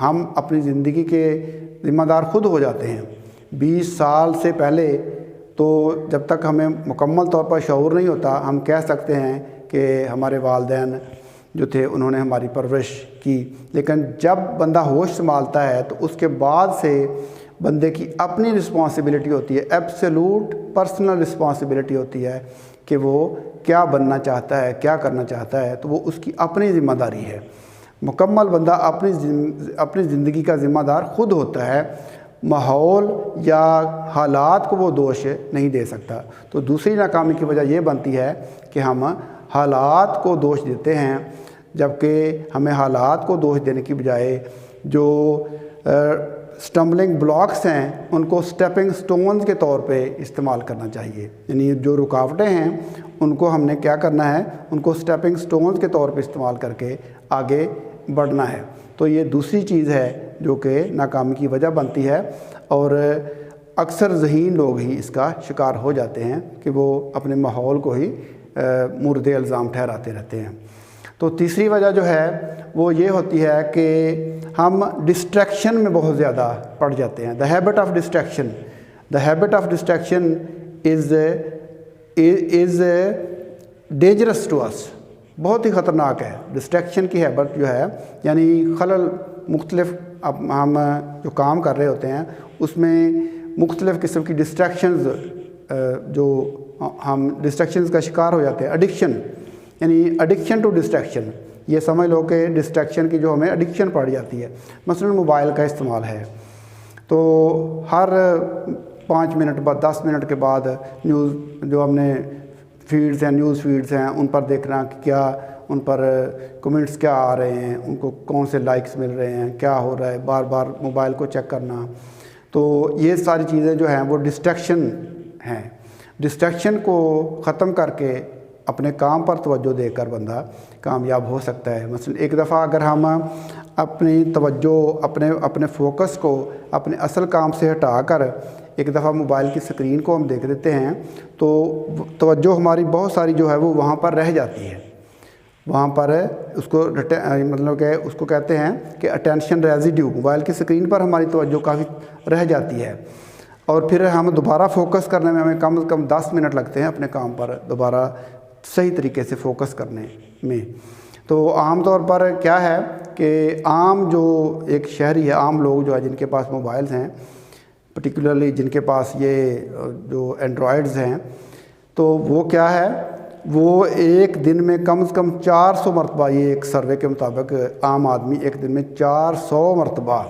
ہم اپنی زندگی کے ذمہ دار خود ہو جاتے ہیں۔ 20 سال سے پہلے تو جب تک ہمیں مکمل طور پر شعور نہیں ہوتا، ہم کہہ سکتے ہیں کہ ہمارے والدین جو تھے انہوں نے ہماری پرورش کی، لیکن جب بندہ ہوش سنبھالتا ہے تو اس کے بعد سے بندے کی اپنی رسپانسبلٹی ہوتی ہے، ایبسولوٹ پرسنل رسپانسبلٹی ہوتی ہے کہ وہ کیا بننا چاہتا ہے، کیا کرنا چاہتا ہے، تو وہ اس کی اپنی ذمہ داری ہے۔ مکمل بندہ اپنی زندگی کا ذمہ دار خود ہوتا ہے، ماحول یا حالات کو وہ دوش نہیں دے سکتا۔ تو دوسری ناکامی کی وجہ یہ بنتی ہے کہ ہم حالات کو دوش دیتے ہیں، جبکہ ہمیں حالات کو دوش دینے کی بجائے جو سٹمبلنگ بلاکس ہیں ان کو سٹیپنگ سٹونز کے طور پہ استعمال کرنا چاہیے۔ یعنی جو رکاوٹیں ہیں ان کو ہم نے کیا کرنا ہے، ان کو سٹیپنگ سٹونز کے طور پہ استعمال کر کے آگے بڑھنا ہے۔ تو یہ دوسری چیز ہے جو کہ ناکامی کی وجہ بنتی ہے، اور اکثر ذہین لوگ ہی اس کا شکار ہو جاتے ہیں کہ وہ اپنے ماحول کو ہی مورد الزام ٹھہراتے رہتے ہیں۔ تو تیسری وجہ جو ہے وہ یہ ہوتی ہے کہ ہم ڈسٹریکشن میں بہت زیادہ پڑ جاتے ہیں۔ The habit of distraction is dangerous to us, بہت ہی خطرناک ہے۔ ڈسٹریکشن کی ہیبٹ جو ہے یعنی خلل مختلف، اب ہم جو کام کر رہے ہوتے ہیں اس میں مختلف قسم کی ڈسٹریکشنز، جو ہم ڈسٹریکشنز کا شکار ہو جاتے ہیں۔ ایڈکشن یعنی ایڈکشن ٹو ڈسٹریکشن، یہ سمجھ لو کہ ڈسٹریکشن کی جو ہمیں ایڈکشن پڑ جاتی ہے۔ مثلا موبائل کا استعمال ہے تو ہر 5 منٹ بعد 10 منٹ کے بعد نیوز جو ہم نے فیڈز ہیں، نیوز فیڈز ہیں، ان پر دیکھنا کہ کیا ان پر کمنٹس کیا آ رہے ہیں، ان کو کون سے لائکس مل رہے ہیں، کیا ہو رہا ہے، بار بار موبائل کو چیک کرنا۔ تو یہ ساری چیزیں جو ہیں وہ ڈسٹریکشن ہیں۔ ڈسٹریکشن کو ختم کر کے اپنے کام پر توجہ دے کر بندہ کامیاب ہو سکتا ہے۔ مثلا ایک دفعہ اگر ہم اپنی توجہ اپنے فوکس کو اپنے اصل کام سے ہٹا کر ایک دفعہ موبائل کی سکرین کو ہم دیکھ دیتے ہیں تو توجہ ہماری بہت ساری جو ہے وہ وہاں پر رہ جاتی ہے۔ وہاں پر اس کو مطلب کہ اس کو کہتے ہیں کہ اٹینشن ریزیڈیو، موبائل کی سکرین پر ہماری توجہ کافی رہ جاتی ہے، اور پھر ہم دوبارہ فوکس کرنے میں ہمیں کم از کم 10 منٹ لگتے ہیں اپنے کام پر دوبارہ صحیح طریقے سے فوکس کرنے میں۔ تو عام طور پر کیا ہے کہ عام جو ایک شہری ہے، عام لوگ جو ہے جن کے پاس موبائلز ہیں، پرٹیکولرلی جن کے پاس یہ جو اینڈرائڈز ہیں، تو وہ کیا ہے، وہ ایک دن میں کم از کم 400 مرتبہ، یہ ایک سروے کے مطابق عام آدمی ایک دن میں 400 مرتبہ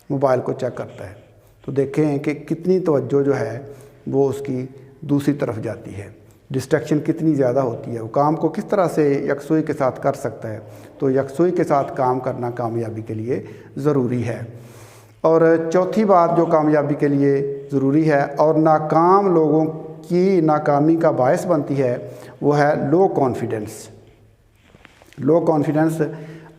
موبائل کو چیک کرتا ہے۔ تو دیکھیں کہ کتنی توجہ جو ہے وہ اس کی دوسری طرف جاتی ہے، ڈسٹریکشن کتنی زیادہ ہوتی ہے، وہ کام کو کس طرح سے یکسوئی کے ساتھ کر سکتا ہے۔ تو یکسوئی کے ساتھ کام کرنا کامیابی کے لیے ضروری ہے۔ اور چوتھی بات جو کامیابی کے لیے ضروری ہے اور ناکام لوگوں کی ناکامی کا باعث بنتی ہے وہ ہے لو کانفیڈنس۔ لو کانفیڈنس،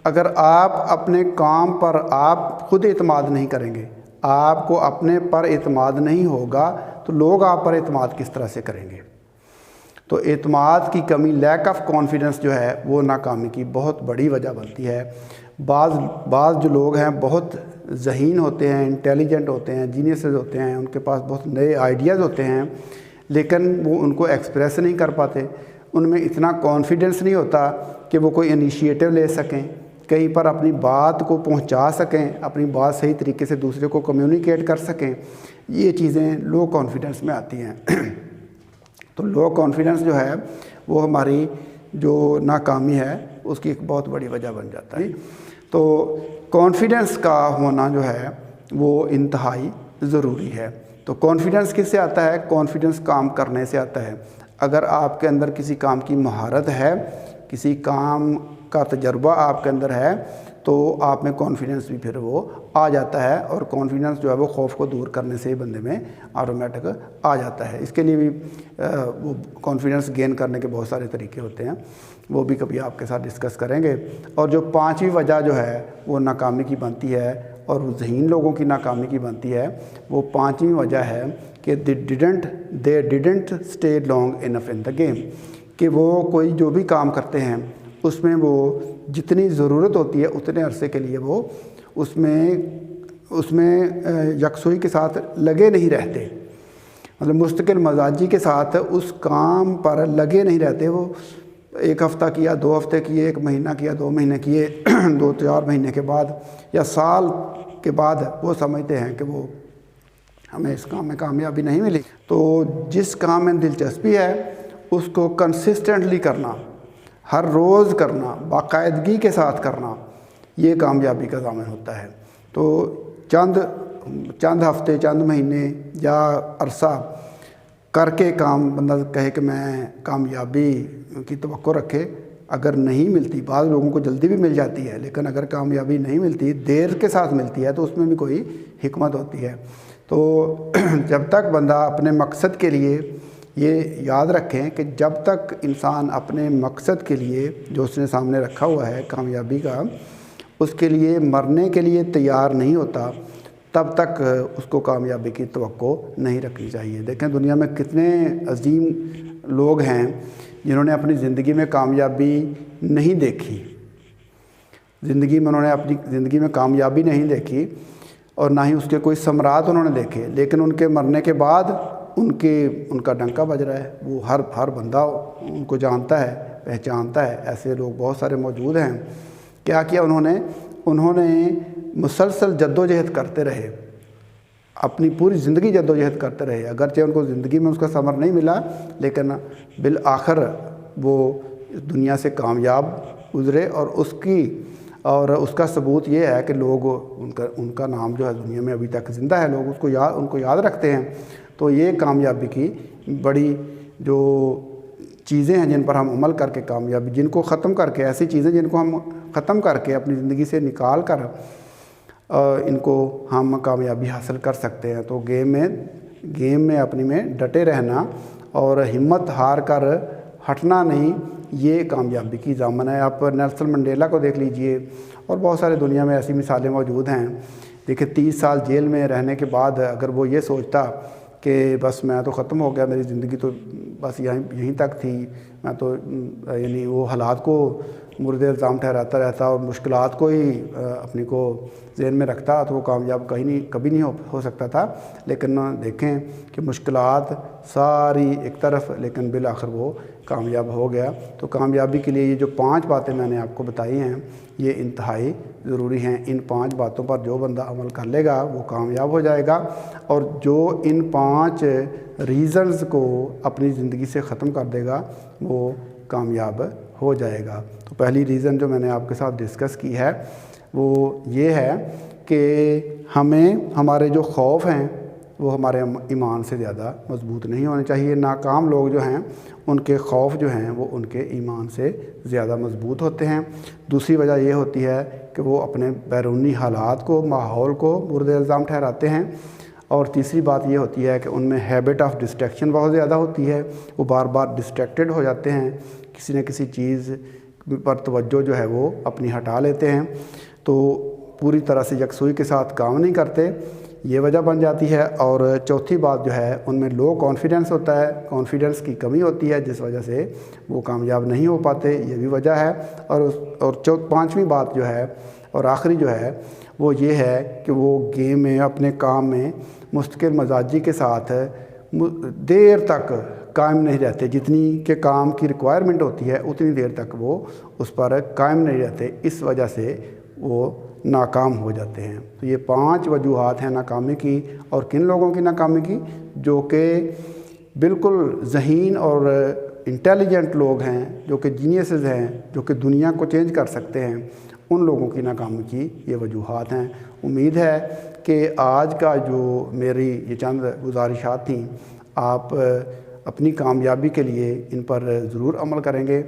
اگر آپ اپنے کام پر آپ خود اعتماد نہیں کریں گے، آپ کو اپنے پر اعتماد نہیں ہوگا تو لوگ آپ پر اعتماد کس طرح سے کریں گے؟ تو اعتماد کی کمی، لیک آف کانفیڈنس جو ہے وہ ناکامی کی بہت بڑی وجہ بنتی ہے۔ بعض جو لوگ ہیں بہت ذہین ہوتے ہیں، انٹیلیجنٹ ہوتے ہیں، جینیسز ہوتے ہیں، ان کے پاس بہت نئے آئیڈیاز ہوتے ہیں، لیکن وہ ان کو ایکسپریس نہیں کر پاتے، ان میں اتنا کانفیڈنس نہیں ہوتا کہ وہ کوئی انیشیٹو لے سکیں، کہیں پر اپنی بات کو پہنچا سکیں، اپنی بات صحیح طریقے سے دوسرے کو کمیونیکیٹ کر سکیں۔ یہ چیزیں لو کانفیڈنس میں آتی ہیں۔ تو لو کانفیڈنس جو ہے وہ ہماری جو ناکامی ہے اس کی ایک بہت بڑی وجہ بن جاتا ہے۔ تو کانفیڈنس کا ہونا جو ہے وہ انتہائی ضروری ہے۔ تو کانفیڈنس کس سے آتا ہے؟ کانفیڈنس کام کرنے سے آتا ہے۔ اگر آپ کے اندر کسی کام کی مہارت ہے، کسی کام کا تجربہ آپ کے اندر ہے تو آپ میں کانفیڈنس بھی پھر وہ آ جاتا ہے، اور کانفیڈنس جو ہے وہ خوف کو دور کرنے سے ہی بندے میں آٹومیٹک آ جاتا ہے۔ اس کے لیے بھی وہ کانفیڈنس گین کرنے کے بہت سارے طریقے ہوتے ہیں، وہ بھی کبھی آپ کے ساتھ ڈسکس کریں گے۔ اور جو پانچویں وجہ جو ہے وہ ناکامی کی بنتی ہے اور وہ ذہین لوگوں کی ناکامی کی بنتی ہے، وہ پانچویں وجہ ہے کہ they didn't stay long enough in the game، کہ وہ کوئی جو بھی کام کرتے ہیں اس میں وہ جتنی ضرورت ہوتی ہے اتنے عرصے کے لیے وہ اس میں یکسوئی کے ساتھ لگے نہیں رہتے، مطلب مستقل مزاجی کے ساتھ اس کام پر لگے نہیں رہتے۔ وہ ایک ہفتہ کیا، 2 ہفتے کیے، 1 مہینہ کیا، 2 مہینے کیے، 2-4 مہینے کے بعد یا سال کے بعد وہ سمجھتے ہیں کہ وہ ہمیں اس کام میں کامیابی نہیں ملی۔ تو جس کام میں دلچسپی ہے اس کو کنسسٹنٹلی کرنا، ہر روز کرنا، باقاعدگی کے ساتھ کرنا، یہ کامیابی کا ضامن ہوتا ہے۔ تو چند ہفتے، چند مہینے یا عرصہ کر کے کام بندہ کہے کہ میں کامیابی کی توقع رکھے، اگر نہیں ملتی، بعض لوگوں کو جلدی بھی مل جاتی ہے، لیکن اگر کامیابی نہیں ملتی، دیر کے ساتھ ملتی ہے، تو اس میں بھی کوئی حکمت ہوتی ہے۔ تو جب تک بندہ اپنے مقصد کے لیے، یہ یاد رکھیں کہ جب تک انسان اپنے مقصد کے لیے جو اس نے سامنے رکھا ہوا ہے کامیابی کا، اس کے لیے مرنے کے لیے تیار نہیں ہوتا، تب تک اس کو کامیابی کی توقع نہیں رکھنی چاہیے۔ دیکھیں دنیا میں کتنے عظیم لوگ ہیں جنہوں نے اپنی زندگی میں کامیابی نہیں دیکھی، انہوں نے اپنی زندگی میں کامیابی نہیں دیکھی، اور نہ ہی اس کے کوئی ثمرات انہوں نے دیکھے، لیکن ان کے مرنے کے بعد ان کا ڈنکا بج رہا ہے، وہ ہر بندہ ان کو جانتا ہے، پہچانتا ہے۔ ایسے لوگ بہت سارے موجود ہیں۔ کیا کیا انہوں نے مسلسل جدوجہد کرتے رہے، اپنی پوری زندگی جدوجہد کرتے رہے، اگرچہ ان کو زندگی میں اس کا ثمر نہیں ملا، لیکن بالآخر وہ دنیا سے کامیاب گزرے، اور اس کا ثبوت یہ ہے کہ لوگ ان کا نام جو ہے دنیا میں ابھی تک زندہ ہے، لوگ ان کو یاد رکھتے ہیں۔ تو یہ کامیابی کی بڑی جو چیزیں ہیں جن پر ہم عمل کر کے کامیابی، جن کو ختم کر کے، ایسی چیزیں جن کو ہم ختم کر کے اپنی زندگی سے نکال کر ان کو ہم کامیابی حاصل کر سکتے ہیں۔ تو گیم میں اپنی میں ڈٹے رہنا اور ہمت ہار کر ہٹنا نہیں، یہ کامیابی کی ضامن ہے۔ آپ نیلسن منڈیلا کو دیکھ لیجئے، اور بہت سارے دنیا میں ایسی مثالیں موجود ہیں۔ دیکھیں 30 سال جیل میں رہنے کے بعد اگر وہ یہ سوچتا کہ بس میں تو ختم ہو گیا، میری زندگی تو بس یہیں تک تھی، میں تو یعنی وہ حالات کو مورد الزام ٹھہراتا رہتا اور مشکلات کو ہی اپنی کو ذہن میں رکھتا، تو وہ کامیاب کبھی نہیں ہو سکتا تھا۔ لیکن دیکھیں کہ مشکلات ساری ایک طرف، لیکن بالآخر وہ کامیاب ہو گیا۔ تو کامیابی کے لیے یہ جو 5 باتیں میں نے آپ کو بتائی ہیں، یہ انتہائی ضروری ہیں۔ ان 5 باتوں پر جو بندہ عمل کر لے گا وہ کامیاب ہو جائے گا، اور جو ان 5 ریزنز کو اپنی زندگی سے ختم کر دے گا وہ کامیاب ہو جائے گا۔ تو پہلی ریزن جو میں نے آپ کے ساتھ ڈسکس کی ہے وہ یہ ہے کہ ہمارے جو خوف ہیں وہ ہمارے ایمان سے زیادہ مضبوط نہیں ہونے چاہیے۔ ناکام لوگ جو ہیں ان کے خوف جو ہیں وہ ان کے ایمان سے زیادہ مضبوط ہوتے ہیں۔ دوسری وجہ یہ ہوتی ہے کہ وہ اپنے بیرونی حالات کو، ماحول کو مورد الزام ٹھہراتے ہیں۔ اور تیسری بات یہ ہوتی ہے کہ ان میں ہیبٹ آف ڈسٹریکشن بہت زیادہ ہوتی ہے، وہ بار بار ڈسٹریکٹڈ ہو جاتے ہیں، کسی نہ کسی چیز پر توجہ جو ہے وہ اپنی ہٹا لیتے ہیں، تو پوری طرح سے یکسوئی کے ساتھ کام نہیں کرتے، یہ وجہ بن جاتی ہے۔ اور چوتھی بات جو ہے ان میں لو کانفیڈنس ہوتا ہے، کانفیڈنس کی کمی ہوتی ہے، جس وجہ سے وہ کامیاب نہیں ہو پاتے، یہ بھی وجہ ہے۔ اور 5ویں بات جو ہے اور آخری جو ہے وہ یہ ہے کہ وہ گیم میں، اپنے کام میں مستقل مزاجی کے ساتھ دیر تک قائم نہیں رہتے، جتنی کہ کام کی ریکوائرمنٹ ہوتی ہے اتنی دیر تک وہ اس پر قائم نہیں رہتے، اس وجہ سے وہ ناکام ہو جاتے ہیں۔ تو یہ 5 وجوہات ہیں ناکامی کی۔ اور کن لوگوں کی ناکامی کی؟ جو کہ بالکل ذہین اور انٹیلیجنٹ لوگ ہیں، جو کہ جینیسز ہیں، جو کہ دنیا کو چینج کر سکتے ہیں، ان لوگوں کی ناکامی کی یہ وجوہات ہیں۔ امید ہے کہ آج کا جو میری یہ چند گزارشات تھیں، آپ اپنی کامیابی کے لیے ان پر ضرور عمل کریں گے۔